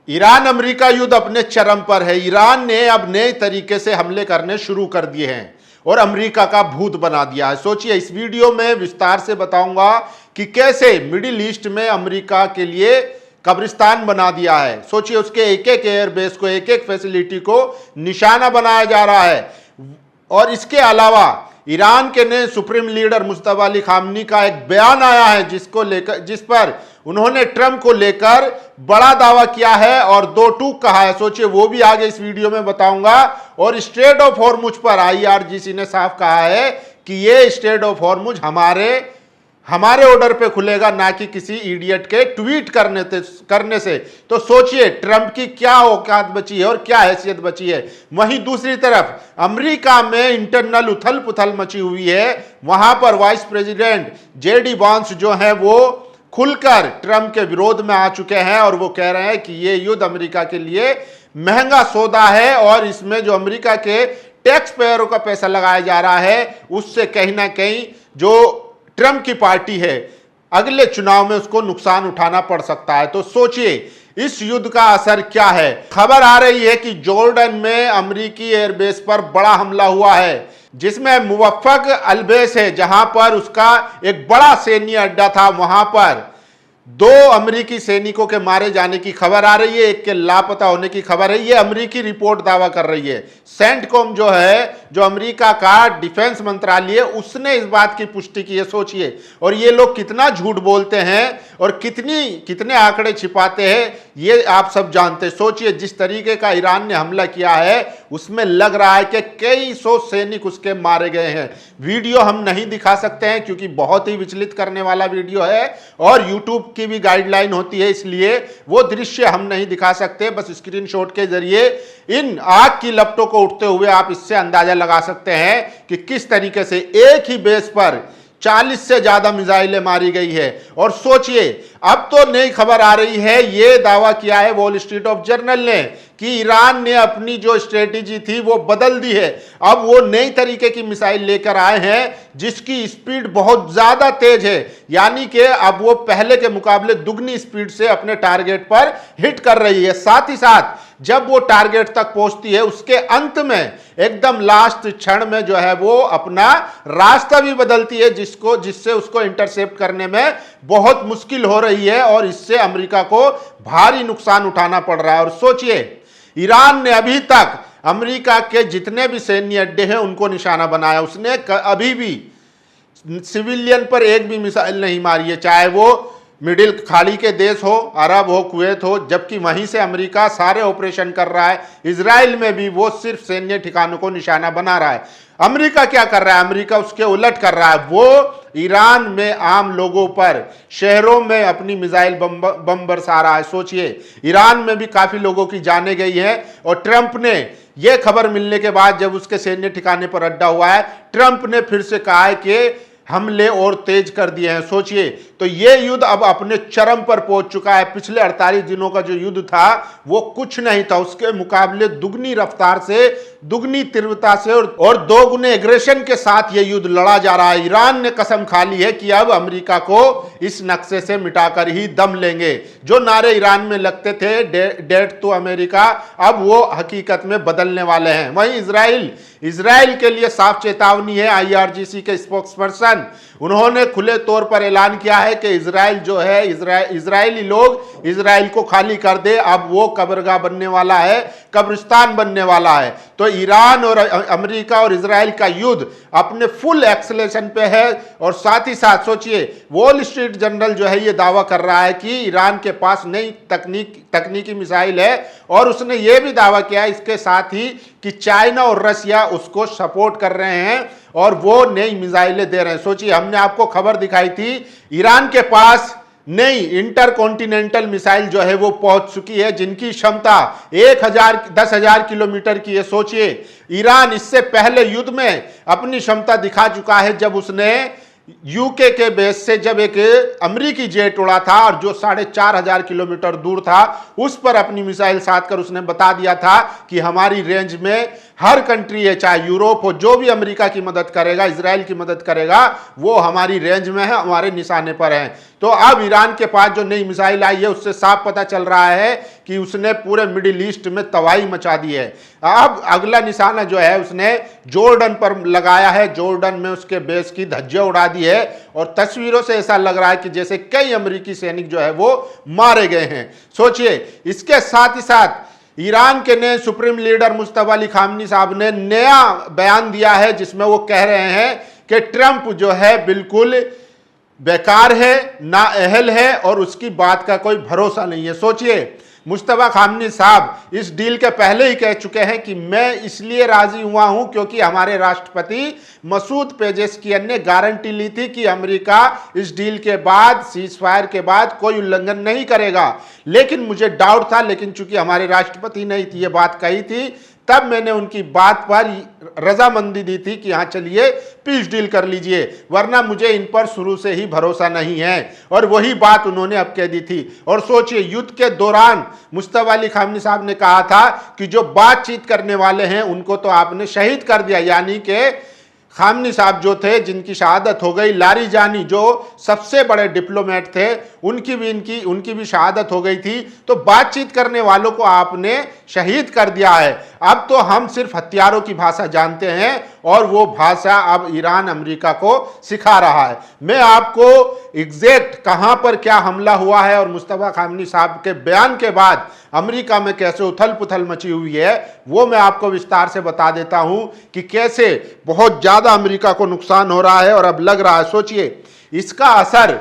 Iran America युद्ध अपने चरम पर है। ईरान ने अब नए तरीके से हमले करने शुरू कर दिए हैं और अमेरिका का भूत बना दिया है। सोचिए, इस वीडियो में विस्तार से बताऊंगा कि कैसे मिडिल ईस्ट में अमेरिका के लिए कब्रिस्तान बना दिया है। सोचिए, उसके एक एक एयरबेस को, एक एक फैसिलिटी को निशाना बनाया जा रहा है। और इसके अलावा ईरान के नए सुप्रीम लीडर मुस्तफा अली खामनी का एक बयान आया है जिस पर उन्होंने ट्रंप को लेकर बड़ा दावा किया है और दो टूक कहा है। सोचिए, वो भी आगे इस वीडियो में बताऊंगा। और स्ट्रेट ऑफ हॉर्मुज पर IRGC ने साफ कहा है कि ये स्ट्रेट ऑफ हॉर्मुज हमारे ऑर्डर पे खुलेगा, ना कि किसी इडियट के ट्वीट करने से। तो सोचिए, ट्रंप की क्या औकात बची है और क्या हैसियत बची है। वहीं दूसरी तरफ अमेरिका में इंटरनल उथल पुथल मची हुई है। वहां पर वाइस प्रेसिडेंट JD वांस जो है वो खुलकर ट्रंप के विरोध में आ चुके हैं और वो कह रहे हैं कि ये युद्ध अमेरिका के लिए महंगा सौदा है और इसमें जो अमेरिका के टैक्स पेयरों का पैसा लगाया जा रहा है उससे कहीं ना कहीं जो ट्रंप की पार्टी है अगले चुनाव में उसको नुकसान उठाना पड़ सकता है। तो सोचिए, इस युद्ध का असर क्या है। खबर आ रही है कि जॉर्डन में अमेरिकी एयरबेस पर बड़ा हमला हुआ है जिसमें मुवफ़्फ़क़ अलबेस है, जहां पर उसका एक बड़ा सैन्य अड्डा था। वहां पर 2 अमेरिकी सैनिकों के मारे जाने की खबर आ रही है, एक के लापता होने की खबर है। ये अमेरिकी रिपोर्ट दावा कर रही है। सेंटकॉम जो है, जो अमेरिका का डिफेंस मंत्रालय है, उसने इस बात की पुष्टि की है। सोचिए, और ये लोग कितना झूठ बोलते हैं और कितने आंकड़े छिपाते हैं, ये आप सब जानते हैं। सोचिए, जिस तरीके का ईरान ने हमला किया है उसमें लग रहा है कि कई सौ सैनिक उसके मारे गए हैं। वीडियो हम नहीं दिखा सकते हैं क्योंकि बहुत ही विचलित करने वाला वीडियो है और यूट्यूब की भी गाइडलाइन होती है, इसलिए वो दृश्य हम नहीं दिखा सकते। बस स्क्रीनशॉट के जरिए इन आग की लपटों को उठते हुए आप इससे अंदाजा लगा सकते हैं कि किस तरीके से एक ही बेस पर 40 से ज्यादा मिसाइलें मारी गई है। और सोचिए, अब तो नई खबर आ रही है, ये दावा किया है वॉल स्ट्रीट ऑफ जर्नल ने कि ईरान ने अपनी जो स्ट्रेटेजी थी वो बदल दी है। अब वो नई तरीके की मिसाइल लेकर आए हैं जिसकी स्पीड बहुत ज्यादा तेज है, यानी कि अब वो पहले के मुकाबले दुगनी स्पीड से अपने टारगेट पर हिट कर रही है। साथ ही साथ जब वो टारगेट तक पहुंचती है उसके अंत में एकदम लास्ट क्षण में जो है वो अपना रास्ता भी बदलती है जिससे उसको इंटरसेप्ट करने में बहुत मुश्किल हो रही है और इससे अमेरिका को भारी नुकसान उठाना पड़ रहा है। और सोचिए, ईरान ने अभी तक अमेरिका के जितने भी सैन्य अड्डे हैं उनको निशाना बनाया। उसने अभी भी सिविलियन पर एक भी मिसाइल नहीं मारी है, चाहे वो मिडिल खाड़ी के देश हो, अरब हो, कुवैत हो, जबकि वहीं से अमेरिका सारे ऑपरेशन कर रहा है। इजराइल में भी वो सिर्फ सैन्य ठिकानों को निशाना बना रहा है। अमेरिका क्या कर रहा है? अमेरिका उसके उलट कर रहा है। वो ईरान में आम लोगों पर, शहरों में अपनी मिसाइल बम बरसा रहा है। सोचिए, ईरान में भी काफी लोगों की जानें गई हैं और ट्रंप ने यह खबर मिलने के बाद जब उसके सैन्य ठिकाने पर अड्डा हुआ है, ट्रंप ने फिर से कहा है कि हमले और तेज कर दिए हैं। सोचिए, तो ये युद्ध अब अपने चरम पर पहुंच चुका है। पिछले 48 दिनों का जो युद्ध था वो कुछ नहीं था, उसके मुकाबले दुगनी रफ्तार से, दुगनी तीव्रता से और दोगुने एग्रेशन के साथ ये युद्ध लड़ा जा रहा है। ईरान ने कसम खा ली है कि अब अमेरिका को इस नक्शे से मिटाकर ही दम लेंगे। जो नारे ईरान में लगते थे, डेट टू अमेरिका, अब वो हकीकत में बदलने वाले हैं। वहीं इजराइल के लिए साफ चेतावनी है। IRGC के स्पोक्सपर्सन उन्होंने खुले तौर पर ऐलान किया है कि इजराइल जो है, इजरायली लोग इजराइल को खाली कर दे। अब वो कब्रगाह बनने वाला है, कब्रिस्तान बनने वाला है। तो ईरान और अमेरिका और इजराइल का युद्ध अपने फुल एक्सेलेरेशन पे है। और साथ ही साथ सोचिए, वॉल स्ट्रीट जर्नल जो है ये दावा कर रहा है कि ईरान के पास नई तकनीकी मिसाइल है और उसने ये भी दावा किया है इसके साथ ही कि चाइना और रशिया उसको सपोर्ट कर रहे हैं और वो नई मिसाइलें दे रहे हैं। सोचिए, हमने आपको खबर दिखाई थी, ईरान के पास नई इंटरकॉन्टिनेंटल मिसाइल जो है वो पहुंच चुकी है जिनकी क्षमता 10,000 किलोमीटर की है। सोचिए, ईरान इससे पहले युद्ध में अपनी क्षमता दिखा चुका है जब उसने यूके के बेस से जब एक अमेरिकी जेट उड़ा था और जो 4,500 किलोमीटर दूर था उस पर अपनी मिसाइल साधकर उसने बता दिया था कि हमारी रेंज में हर कंट्री है, चाहे यूरोप हो, जो भी अमेरिका की मदद करेगा, इजराइल की मदद करेगा, वो हमारी रेंज में है, हमारे निशाने पर है। तो अब ईरान के पास जो नई मिसाइल आई है उससे साफ पता चल रहा है कि उसने पूरे मिडिल ईस्ट में तबाही मचा दी है। अब अगला निशाना जो है उसने जॉर्डन पर लगाया है। जॉर्डन में उसके बेस की धज्जियां उड़ा दी है और तस्वीरों से ऐसा लग रहा है कि जैसे कई अमेरिकी सैनिक जो है वो मारे गए हैं। सोचिए, इसके साथ ही साथ ईरान के नए सुप्रीम लीडर मुस्तफा अली खामनी साहब ने नया बयान दिया है जिसमें वो कह रहे हैं कि ट्रंप जो है बिल्कुल बेकार है, नाअहल है और उसकी बात का कोई भरोसा नहीं है। सोचिए, मुस्तफा खामनी साहब इस डील के पहले ही कह चुके हैं कि मैं इसलिए राजी हुआ हूं क्योंकि हमारे राष्ट्रपति मसूद पेजेशकियन ने गारंटी ली थी कि अमेरिका इस डील के बाद, सीज फायर के बाद कोई उल्लंघन नहीं करेगा। लेकिन मुझे डाउट था, लेकिन चूंकि हमारे राष्ट्रपति ने ये बात कही थी तब मैंने उनकी बात पर रजामंदी दी थी कि हाँ चलिए पीस डील कर लीजिए, वरना मुझे इन पर शुरू से ही भरोसा नहीं है। और वही बात उन्होंने अब कह दी थी। और सोचिए, युद्ध के दौरान मुस्तफा अली खामनी साहब ने कहा था कि जो बातचीत करने वाले हैं उनको तो आपने शहीद कर दिया, यानी कि खामनी साहब जो थे जिनकी शहादत हो गई, लारीजानी जो सबसे बड़े डिप्लोमेट थे उनकी भी शहादत हो गई थी। तो बातचीत करने वालों को आपने शहीद कर दिया है। अब तो हम सिर्फ हथियारों की भाषा जानते हैं और वो भाषा अब ईरान अमेरिका को सिखा रहा है। मैं आपको एग्जैक्ट कहां पर क्या हमला हुआ है और मुस्तफा खामनी साहब के बयान के बाद अमेरिका में कैसे उथल पुथल मची हुई है वो मैं आपको विस्तार से बता देता हूं कि कैसे बहुत ज्यादा अमेरिका को नुकसान हो रहा है और अब लग रहा है। सोचिए, इसका असर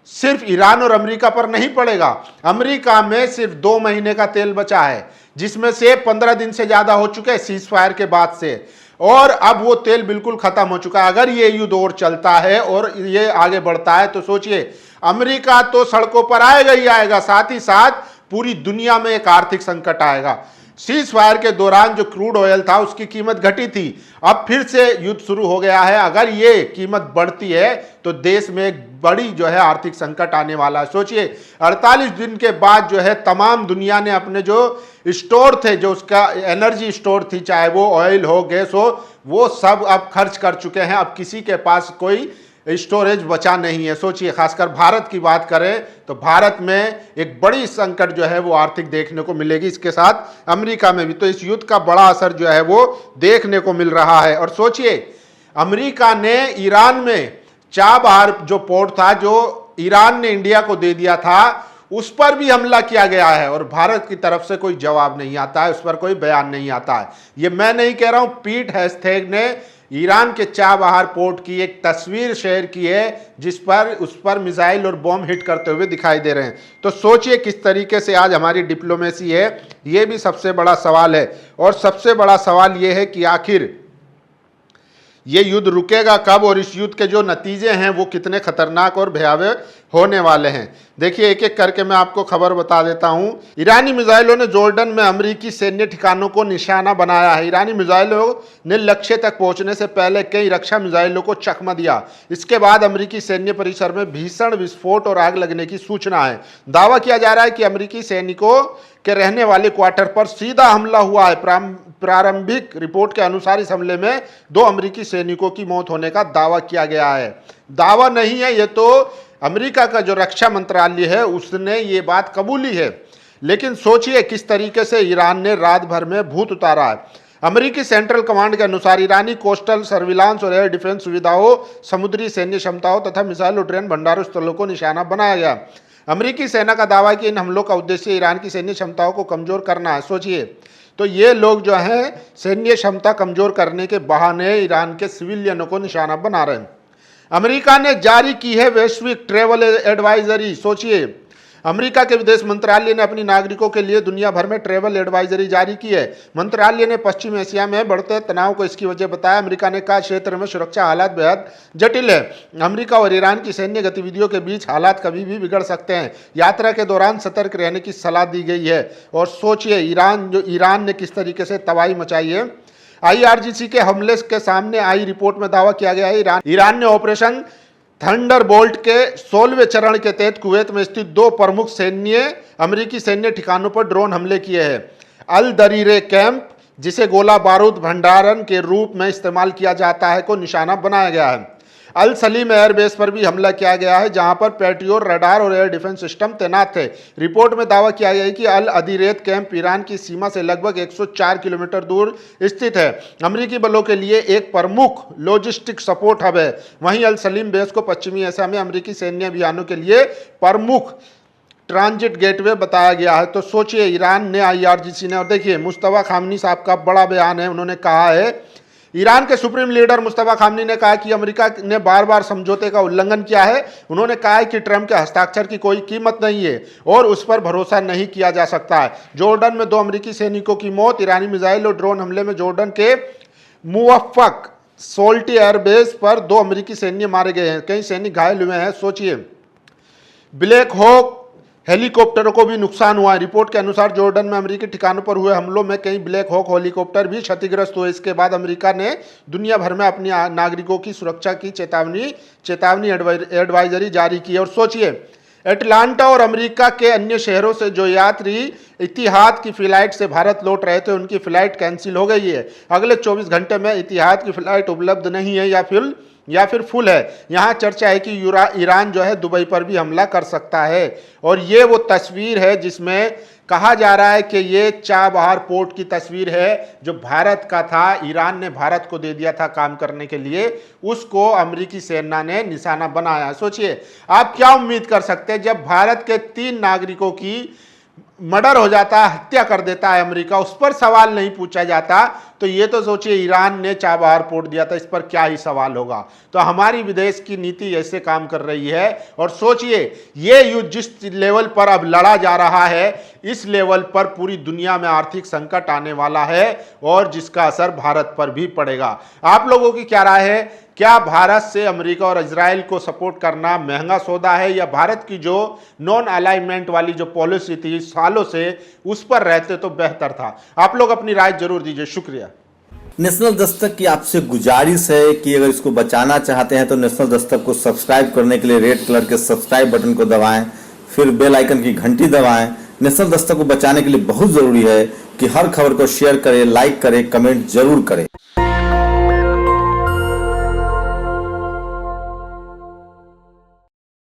सिर्फ ईरान और अमेरिका पर नहीं पड़ेगा। अमेरिका में सिर्फ 2 महीने का तेल बचा है, जिसमें से 15 दिन से ज्यादा हो चुके हैं सीज फायर के बाद से, और अब वो तेल बिल्कुल खत्म हो चुका है। अगर ये युद्ध और चलता है और ये आगे बढ़ता है तो सोचिए, अमेरिका तो सड़कों पर आएगा ही आएगा, साथ ही साथ पूरी दुनिया में एक आर्थिक संकट आएगा। सीज फायर के दौरान जो क्रूड ऑयल था उसकी कीमत घटी थी, अब फिर से युद्ध शुरू हो गया है। अगर ये कीमत बढ़ती है तो देश में एक बड़ी जो है आर्थिक संकट आने वाला है। सोचिए, 48 दिन के बाद जो है तमाम दुनिया ने अपने जो स्टोर थे, जो उसका एनर्जी स्टोर थी, चाहे वो ऑयल हो, गैस हो, वो सब अब खर्च कर चुके हैं। अब किसी के पास कोई स्टोरेज बचा नहीं है। सोचिए, खासकर भारत की बात करें तो भारत में एक बड़ी संकट जो है वो आर्थिक देखने को मिलेगी, इसके साथ अमेरिका में भी। तो इस युद्ध का बड़ा असर जो है वो देखने को मिल रहा है। और सोचिए, अमेरिका ने ईरान में चाबहार जो पोर्ट था जो ईरान ने इंडिया को दे दिया था, उस पर भी हमला किया गया है और भारत की तरफ से कोई जवाब नहीं आता है, उस पर कोई बयान नहीं आता है। ये मैं नहीं कह रहा हूं, पीट हेगसेथ ने ईरान के चाबहार पोर्ट की एक तस्वीर शेयर की है जिस पर उस पर मिसाइल और बॉम्ब हिट करते हुए दिखाई दे रहे हैं। तो सोचिए किस तरीके से आज हमारी डिप्लोमेसी है, ये भी सबसे बड़ा सवाल है। और सबसे बड़ा सवाल ये है कि आखिर ये युद्ध रुकेगा कब और इस युद्ध के जो नतीजे हैं वो कितने खतरनाक और भयावह होने वाले हैं। देखिए, एक एक करके मैं आपको खबर बता देता हूं। ईरानी मिसाइलों ने जॉर्डन में अमेरिकी सैन्य ठिकानों को निशाना बनाया है। ईरानी मिसाइलों ने लक्ष्य तक पहुंचने से पहले कई रक्षा मिसाइलों को चकमा दिया। इसके बाद अमेरिकी सैन्य परिसर में भीषण विस्फोट और आग लगने की सूचना है। दावा किया जा रहा है कि अमेरिकी सैनिकों के रहने वाले क्वार्टर पर सीधा हमला हुआ है। प्रारंभिक रिपोर्ट के अनुसार इस हमले में 2 अमेरिकी सैनिकों की मौत होने का दावा किया गया है। दावा नहीं है, ये तो अमेरिका का जो रक्षा मंत्रालय है उसने ये बात कबूली है। लेकिन सोचिए किस तरीके से ईरान ने रात भर में भूत उतारा है। अमेरिकी सेंट्रल कमांड के अनुसार ईरानी कोस्टल सर्विलांस और एयर डिफेंस सुविधाओं, समुद्री सैन्य क्षमताओं तथा मिसाइल और ट्रेन भंडारण स्थलों को निशाना बनाया गया। अमेरिकी सेना का दावा है कि इन हमलों का उद्देश्य ईरान की सैन्य क्षमताओं को कमजोर करना है। सोचिए, तो ये लोग जो हैं सैन्य क्षमता कमजोर करने के बहाने ईरान के सिविलियनों को निशाना बना रहे हैं। अमेरिका ने जारी की है वैश्विक ट्रैवल एडवाइजरी। सोचिए, अमेरिका के विदेश मंत्रालय ने अपनी नागरिकों के लिए दुनिया भर में ट्रैवल एडवाइजरी जारी की है। मंत्रालय ने पश्चिम एशिया में बढ़ते तनाव को इसकी वजह बताया। अमेरिका ने कहा क्षेत्र में सुरक्षा हालात बेहद जटिल है। अमेरिका और ईरान की सैन्य गतिविधियों के बीच हालात कभी भी बिगड़ सकते हैं। यात्रा के दौरान सतर्क रहने की सलाह दी गई है। और सोचिए, ईरान ने किस तरीके से तबाही मचाई है। IRGC के हमले के सामने आई रिपोर्ट में दावा किया गया है ईरान ने ऑपरेशन थंडरबोल्ट के 16वें चरण के तहत कुवैत में स्थित 2 प्रमुख अमेरिकी सैन्य ठिकानों पर ड्रोन हमले किए हैं। अल दरीरे कैंप, जिसे गोला बारूद भंडारण के रूप में इस्तेमाल किया जाता है, को निशाना बनाया गया है। अल सलीम एयरबेस पर भी हमला किया गया है, जहां पर पेट्रियोट रडार और एयर डिफेंस सिस्टम तैनात थे। रिपोर्ट में दावा किया गया है कि अल अदीरेत कैंप ईरान की सीमा से लगभग 104 किलोमीटर दूर स्थित है। अमेरिकी बलों के लिए एक प्रमुख लॉजिस्टिक सपोर्ट हब है। वहीं अल सलीम बेस को पश्चिमी एशिया में अमेरिकी सैन्य अभियानों के लिए प्रमुख ट्रांजिट गेटवे बताया गया है। तो सोचिए, ईरान ने IRGC ने, और देखिए मुस्तफा खामनी साहब का बड़ा बयान है। उन्होंने कहा है, ईरान के सुप्रीम लीडर मुस्तफा खामनी ने कहा कि अमेरिका ने बार बार समझौते का उल्लंघन किया है। उन्होंने कहा है कि ट्रंप के हस्ताक्षर की कोई कीमत नहीं है और उस पर भरोसा नहीं किया जा सकता है। जॉर्डन में 2 अमेरिकी सैनिकों की मौत। ईरानी मिसाइल और ड्रोन हमले में जॉर्डन के मुवफ़्फ़क़ सोल्टी एयरबेस पर 2 अमेरिकी सैनिक मारे गए हैं, कई सैनिक घायल हुए हैं। सोचिए, ब्लैक हॉक हेलीकॉप्टरों को भी नुकसान हुआ है। रिपोर्ट के अनुसार जॉर्डन में अमेरिकी ठिकानों पर हुए हमलों में कई ब्लैक हॉक हेलीकॉप्टर भी क्षतिग्रस्त हुए। इसके बाद अमेरिका ने दुनिया भर में अपनी नागरिकों की सुरक्षा की चेतावनी एडवाइजरी जारी की। और सोचिए, अटलांटा और अमेरिका के अन्य शहरों से जो यात्री इतिहाद की फ्लाइट से भारत लौट रहे थे, उनकी फ्लाइट कैंसिल हो गई है। अगले 24 घंटे में इतिहाद की फ्लाइट उपलब्ध नहीं है या फिर फुल है। यहाँ चर्चा है कि ईरान जो है दुबई पर भी हमला कर सकता है। और ये वो तस्वीर है जिसमें कहा जा रहा है कि ये चाबहार पोर्ट की तस्वीर है, जो भारत का था। ईरान ने भारत को दे दिया था काम करने के लिए, उसको अमेरिकी सेना ने निशाना बनाया। सोचिए, आप क्या उम्मीद कर सकते हैं जब भारत के 3 नागरिकों की मर्डर हो जाता है, हत्या कर देता है अमेरिका, उस पर सवाल नहीं पूछा जाता। तो ये तो सोचिए, ईरान ने चाबहार पोर्ट दिया था, इस पर क्या ही सवाल होगा। तो हमारी विदेश की नीति ऐसे काम कर रही है। और सोचिए, ये युद्ध जिस लेवल पर अब लड़ा जा रहा है, इस लेवल पर पूरी दुनिया में आर्थिक संकट आने वाला है और जिसका असर भारत पर भी पड़ेगा। आप लोगों की क्या राय है? क्या भारत से अमेरिका और इजराइल को सपोर्ट करना महंगा सौदा है, या भारत की जो नॉन अलाइनमेंट वाली जो पॉलिसी थी सालों से, उस पर रहते तो बेहतर था? आप लोग अपनी राय जरूर दीजिए। शुक्रिया। नेशनल दस्तक की आपसे गुजारिश है कि अगर इसको बचाना चाहते हैं तो नेशनल दस्तक को सब्सक्राइब करने के लिए रेड कलर के सब्सक्राइब बटन को दबाएं, फिर बेल आइकन की घंटी दबाएं। नेशनल दस्तक को बचाने के लिए बहुत जरूरी है कि हर खबर को शेयर करें, लाइक करें, कमेंट जरूर करें।